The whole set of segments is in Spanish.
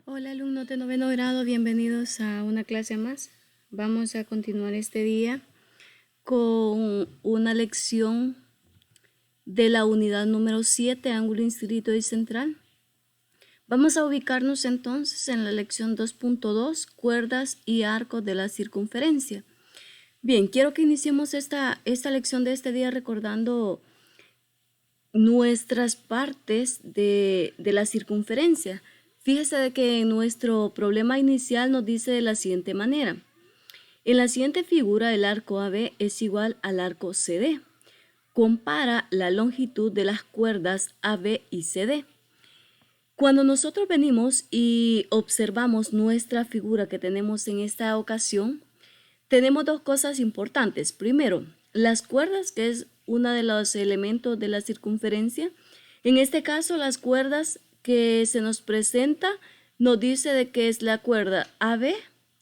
Hola alumnos de noveno grado, bienvenidos a una clase más. Vamos a continuar este día con una lección de la unidad número 7, ángulo inscrito y central. Vamos a ubicarnos entonces en la lección 2.2, cuerdas y arcos de la circunferencia. Bien, quiero que iniciemos esta lección de este día recordando nuestras partes de la circunferencia. Fíjese de que nuestro problema inicial nos dice de la siguiente manera. En la siguiente figura el arco AB es igual al arco CD. Compara la longitud de las cuerdas AB y CD. Cuando nosotros venimos y observamos nuestra figura que tenemos en esta ocasión, tenemos dos cosas importantes. Primero, las cuerdas, que es uno de los elementos de la circunferencia. En este caso, las cuerdas que se nos presenta nos dice de que es la cuerda AB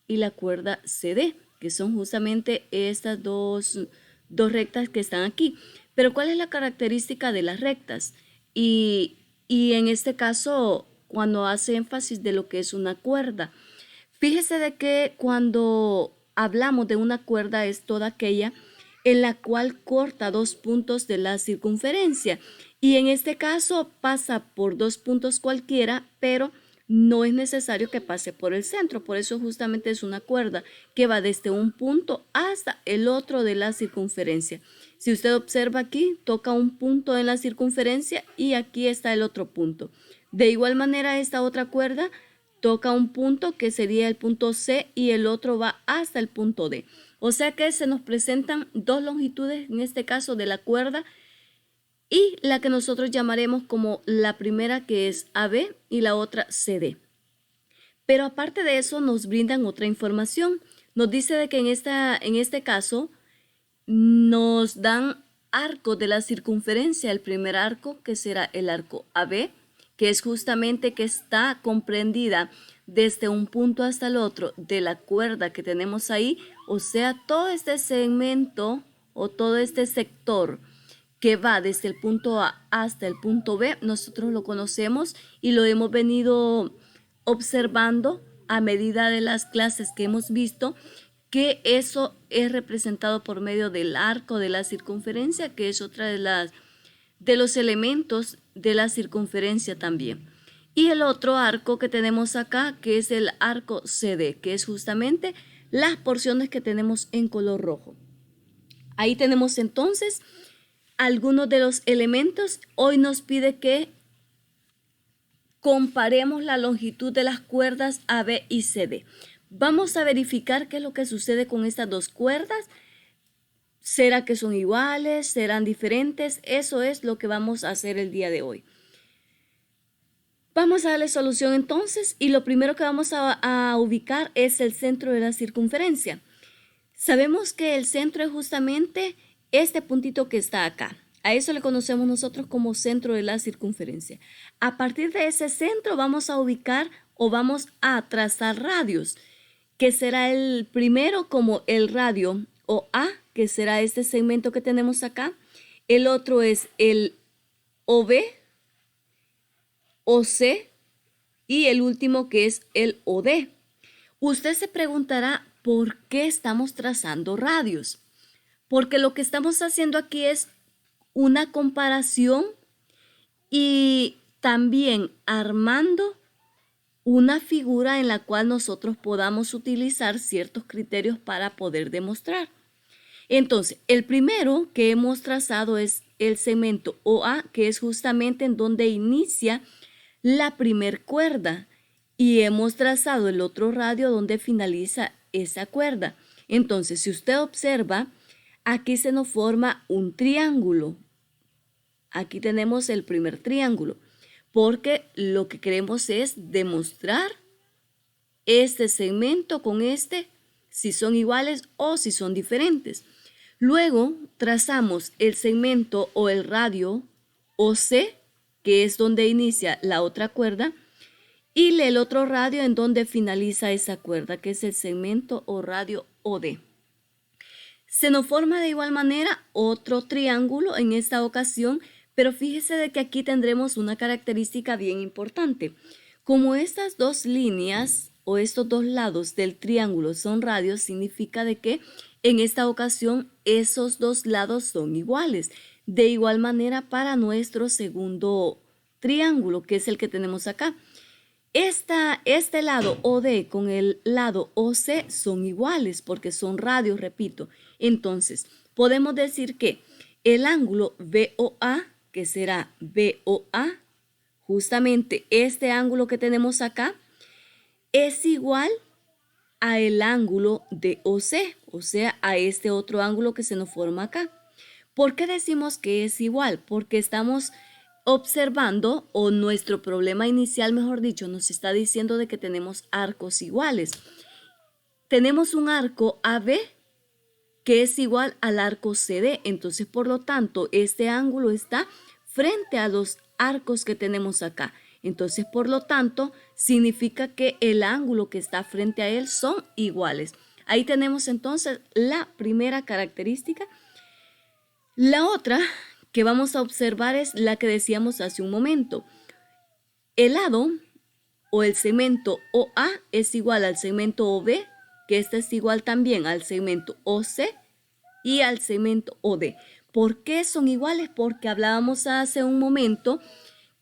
y la cuerda CD, que son justamente estas dos rectas que están aquí. Pero ¿cuál es la característica de las rectas? Y en este caso, cuando hace énfasis de lo que es una cuerda, fíjese de que cuando hablamos de una cuerda es toda aquella en la cual corta dos puntos de la circunferencia. Y en este caso pasa por dos puntos cualquiera, pero no es necesario que pase por el centro. Por eso justamente es una cuerda que va desde un punto hasta el otro de la circunferencia. Si usted observa aquí, toca un punto en la circunferencia y aquí está el otro punto. De igual manera, esta otra cuerda toca un punto que sería el punto C y el otro va hasta el punto D. O sea que se nos presentan dos longitudes, en este caso de la cuerda, y la que nosotros llamaremos como la primera, que es AB, y la otra CD. Pero aparte de eso nos brindan otra información. Nos dice de que en este caso nos dan arcos de la circunferencia. El primer arco, que será el arco AB, que es justamente que está comprendida desde un punto hasta el otro de la cuerda que tenemos ahí, o sea, todo este segmento o todo este sector que va desde el punto A hasta el punto B, nosotros lo conocemos y lo hemos venido observando a medida de las clases que hemos visto, que eso es representado por medio del arco de la circunferencia, que es otra de los elementos de la circunferencia también. Y el otro arco que tenemos acá, que es el arco CD, que es justamente las porciones que tenemos en color rojo. Ahí tenemos entonces algunos de los elementos. Hoy nos pide que comparemos la longitud de las cuerdas AB y CD. Vamos a verificar qué es lo que sucede con estas dos cuerdas. ¿Será que son iguales? ¿Serán diferentes? Eso es lo que vamos a hacer el día de hoy. Vamos a darle solución entonces y lo primero que vamos a ubicar es el centro de la circunferencia. Sabemos que el centro es justamente este puntito que está acá. A eso le conocemos nosotros como centro de la circunferencia. A partir de ese centro vamos a ubicar o vamos a trazar radios, que será el primero como el radio o A, que será este segmento que tenemos acá. El otro es el OB, OC y el último que es el OD. Usted se preguntará por qué estamos trazando radios. Porque lo que estamos haciendo aquí es una comparación y también armando una figura en la cual nosotros podamos utilizar ciertos criterios para poder demostrar. Entonces, el primero que hemos trazado es el segmento OA, que es justamente en donde inicia la primer cuerda, y hemos trazado el otro radio donde finaliza esa cuerda. Entonces, si usted observa, aquí se nos forma un triángulo. Aquí tenemos el primer triángulo, porque lo que queremos es demostrar este segmento con este, si son iguales o si son diferentes. Luego trazamos el segmento o el radio OC, que es donde inicia la otra cuerda, y el otro radio en donde finaliza esa cuerda, que es el segmento o radio OD. Se nos forma de igual manera otro triángulo en esta ocasión, pero fíjese de que aquí tendremos una característica bien importante. Como estas dos líneas o estos dos lados del triángulo son radios, significa de que en esta ocasión esos dos lados son iguales. De igual manera para nuestro segundo triángulo, que es el que tenemos acá. Este lado OD con el lado OC son iguales porque son radios, repito. Entonces, podemos decir que el ángulo BOA, que será BOA, justamente este ángulo que tenemos acá, es igual a el ángulo de OC, o sea, a este otro ángulo que se nos forma acá. ¿Por qué decimos que es igual? Porque estamos observando, o nuestro problema inicial, mejor dicho, nos está diciendo de que tenemos arcos iguales. Tenemos un arco AB que es igual al arco CD, entonces por lo tanto este ángulo está frente a los arcos que tenemos acá. Entonces por lo tanto significa que el ángulo que está frente a él son iguales. Ahí tenemos entonces la primera característica. La otra que vamos a observar es la que decíamos hace un momento. El lado o el segmento OA es igual al segmento OB, que este es igual también al segmento OC y al segmento OD. ¿Por qué son iguales? Porque hablábamos hace un momento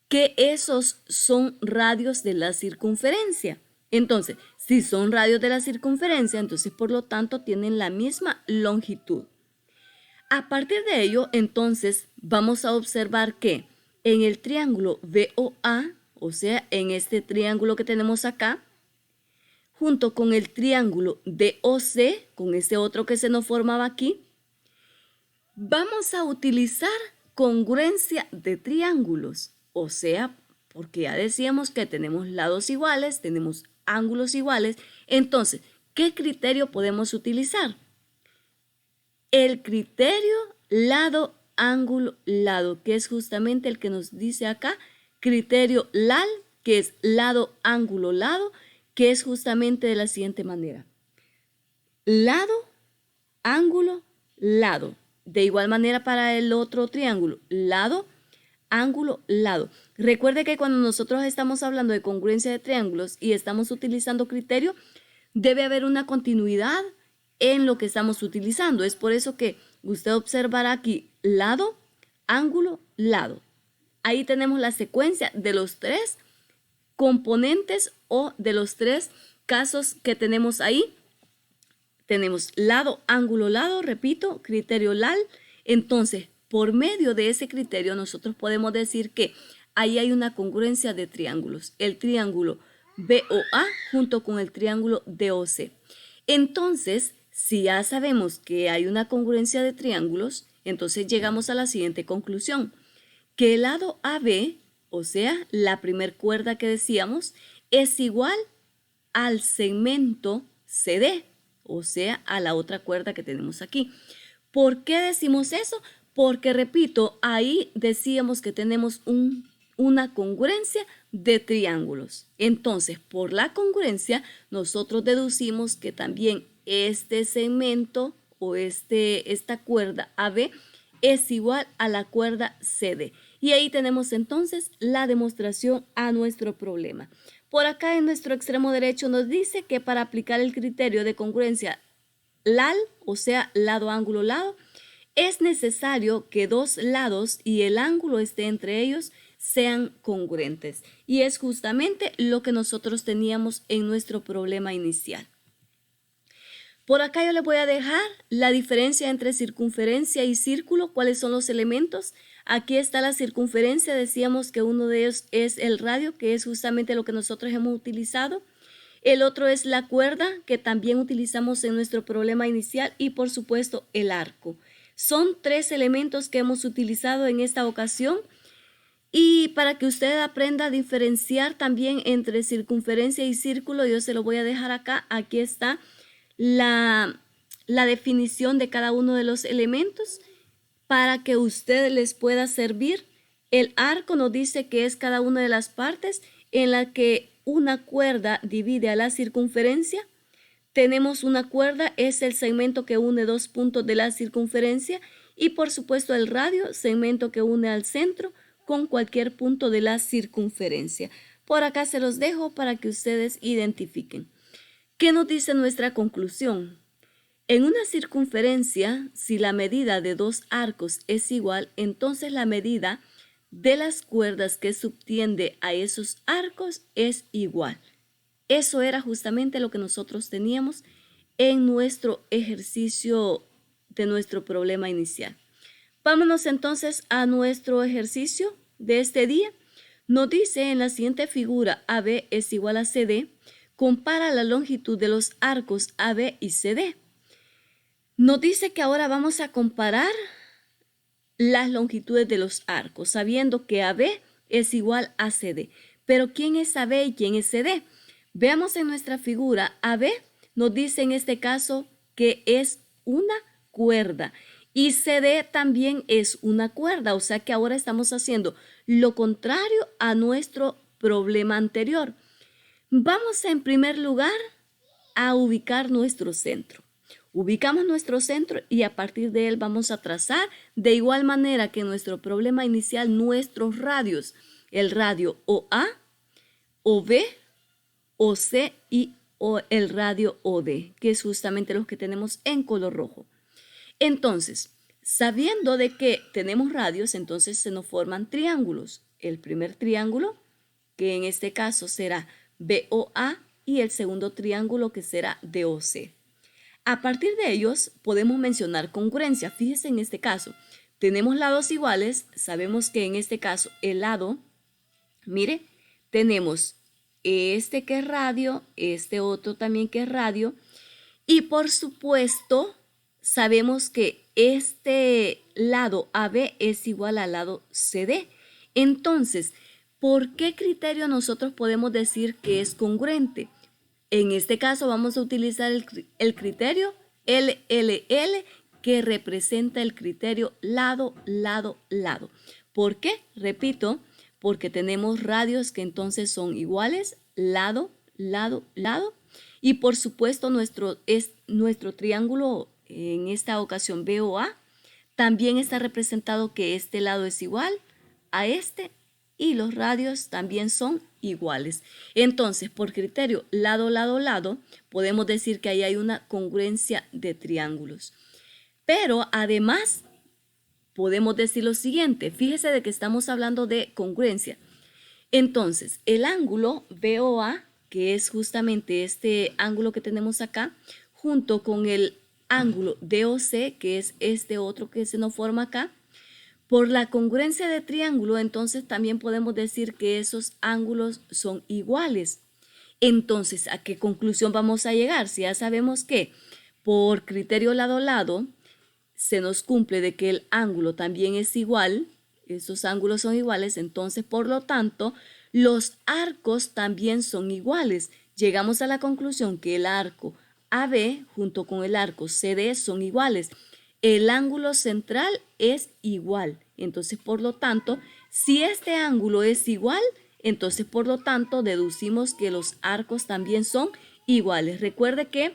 que esos son radios de la circunferencia. Entonces, si son radios de la circunferencia, entonces por lo tanto tienen la misma longitud. A partir de ello, entonces, vamos a observar que en el triángulo BOA, o sea, en este triángulo que tenemos acá, junto con el triángulo DOC, con ese otro que se nos formaba aquí, vamos a utilizar congruencia de triángulos, o sea, porque ya decíamos que tenemos lados iguales, tenemos ángulos iguales, entonces, ¿qué criterio podemos utilizar? El criterio lado, ángulo, lado, que es justamente el que nos dice acá, criterio LAL, que es lado, ángulo, lado, que es justamente de la siguiente manera. Lado, ángulo, lado. De igual manera para el otro triángulo, lado, ángulo, lado. Recuerde que cuando nosotros estamos hablando de congruencia de triángulos y estamos utilizando criterio, debe haber una continuidad en lo que estamos utilizando. Es por eso que usted observará aquí lado, ángulo, lado. Ahí tenemos la secuencia de los tres componentes o de los tres casos que tenemos ahí. Tenemos lado, ángulo, lado, repito, criterio LAL. Entonces, por medio de ese criterio, nosotros podemos decir que ahí hay una congruencia de triángulos. El triángulo BOA junto con el triángulo DOC. Entonces, si ya sabemos que hay una congruencia de triángulos, entonces llegamos a la siguiente conclusión, que el lado AB, o sea, la primer cuerda que decíamos, es igual al segmento CD, o sea, a la otra cuerda que tenemos aquí. ¿Por qué decimos eso? Porque, repito, ahí decíamos que tenemos una congruencia de triángulos. Entonces, por la congruencia, nosotros deducimos que también este segmento o esta cuerda AB es igual a la cuerda CD. Y ahí tenemos entonces la demostración a nuestro problema. Por acá en nuestro extremo derecho nos dice que para aplicar el criterio de congruencia LAL, o sea, lado, ángulo, lado, es necesario que dos lados y el ángulo esté entre ellos sean congruentes. Y es justamente lo que nosotros teníamos en nuestro problema inicial. Por acá yo les voy a dejar la diferencia entre circunferencia y círculo, cuáles son los elementos. Aquí está la circunferencia, decíamos que uno de ellos es el radio, que es justamente lo que nosotros hemos utilizado. El otro es la cuerda, que también utilizamos en nuestro problema inicial, y por supuesto el arco. Son tres elementos que hemos utilizado en esta ocasión. Y para que usted aprenda a diferenciar también entre circunferencia y círculo, yo se lo voy a dejar acá. Aquí está la definición de cada uno de los elementos para que usted les pueda servir. El arco nos dice que es cada una de las partes en la que una cuerda divide a la circunferencia. Tenemos una cuerda, es el segmento que une dos puntos de la circunferencia, y por supuesto el radio, segmento que une al centro con cualquier punto de la circunferencia. Por acá se los dejo para que ustedes identifiquen. ¿Qué nos dice nuestra conclusión? En una circunferencia, si la medida de dos arcos es igual, entonces la medida de las cuerdas que subtiende a esos arcos es igual. Eso era justamente lo que nosotros teníamos en nuestro ejercicio de nuestro problema inicial. Vámonos entonces a nuestro ejercicio de este día. Nos dice en la siguiente figura AB es igual a CD. Compara la longitud de los arcos AB y CD. Nos dice que ahora vamos a comparar las longitudes de los arcos, sabiendo que AB es igual a CD. Pero ¿quién es AB y quién es CD? Veamos en nuestra figura, AB nos dice en este caso que es una cuerda y CD también es una cuerda, o sea que ahora estamos haciendo lo contrario a nuestro problema anterior. Vamos en primer lugar a ubicar nuestro centro. Ubicamos nuestro centro y a partir de él vamos a trazar de igual manera que en nuestro problema inicial nuestros radios, el radio OA, OB, OC y el radio OD, que es justamente los que tenemos en color rojo. Entonces, sabiendo de que tenemos radios, entonces se nos forman triángulos. El primer triángulo, que en este caso será BOA, y el segundo triángulo que será DOC. A partir de ellos podemos mencionar congruencia. Fíjense en este caso, tenemos lados iguales, sabemos que en este caso el lado, mire, tenemos este que es radio, este otro también que es radio, y por supuesto sabemos que este lado AB es igual al lado CD. Entonces, ¿por qué criterio nosotros podemos decir que es congruente? En este caso vamos a utilizar el criterio LLL, que representa el criterio lado, lado, lado. ¿Por qué? Repito, porque tenemos radios que entonces son iguales, lado, lado, lado. Y por supuesto nuestro triángulo en esta ocasión BOA también está representado que este lado es igual a este y los radios también son iguales. Entonces, por criterio lado, lado, lado, podemos decir que ahí hay una congruencia de triángulos. Pero además, podemos decir lo siguiente. Fíjese de que estamos hablando de congruencia. Entonces, el ángulo BOA, que es justamente este ángulo que tenemos acá, junto con el ángulo DOC, que es este otro que se nos forma acá, por la congruencia de triángulo, entonces también podemos decir que esos ángulos son iguales. Entonces, ¿a qué conclusión vamos a llegar? Si ya sabemos que por criterio lado-lado se nos cumple de que el ángulo también es igual, esos ángulos son iguales, entonces por lo tanto los arcos también son iguales. Llegamos a la conclusión que el arco AB junto con el arco CD son iguales. El ángulo central es igual. Entonces, por lo tanto, si este ángulo es igual, entonces, por lo tanto, deducimos que los arcos también son iguales. Recuerde que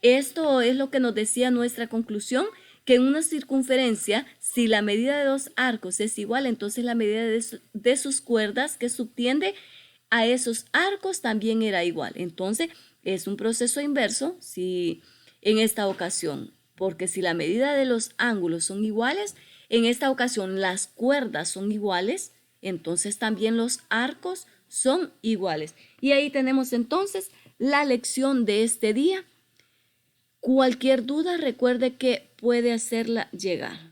esto es lo que nos decía nuestra conclusión, que en una circunferencia, si la medida de dos arcos es igual, entonces la medida de sus cuerdas que subtiende a esos arcos también era igual. Entonces, es un proceso inverso si en esta ocasión, porque si la medida de los ángulos son iguales, en esta ocasión las cuerdas son iguales, entonces también los arcos son iguales. Y ahí tenemos entonces la lección de este día. Cualquier duda, recuerde que puede hacerla llegar.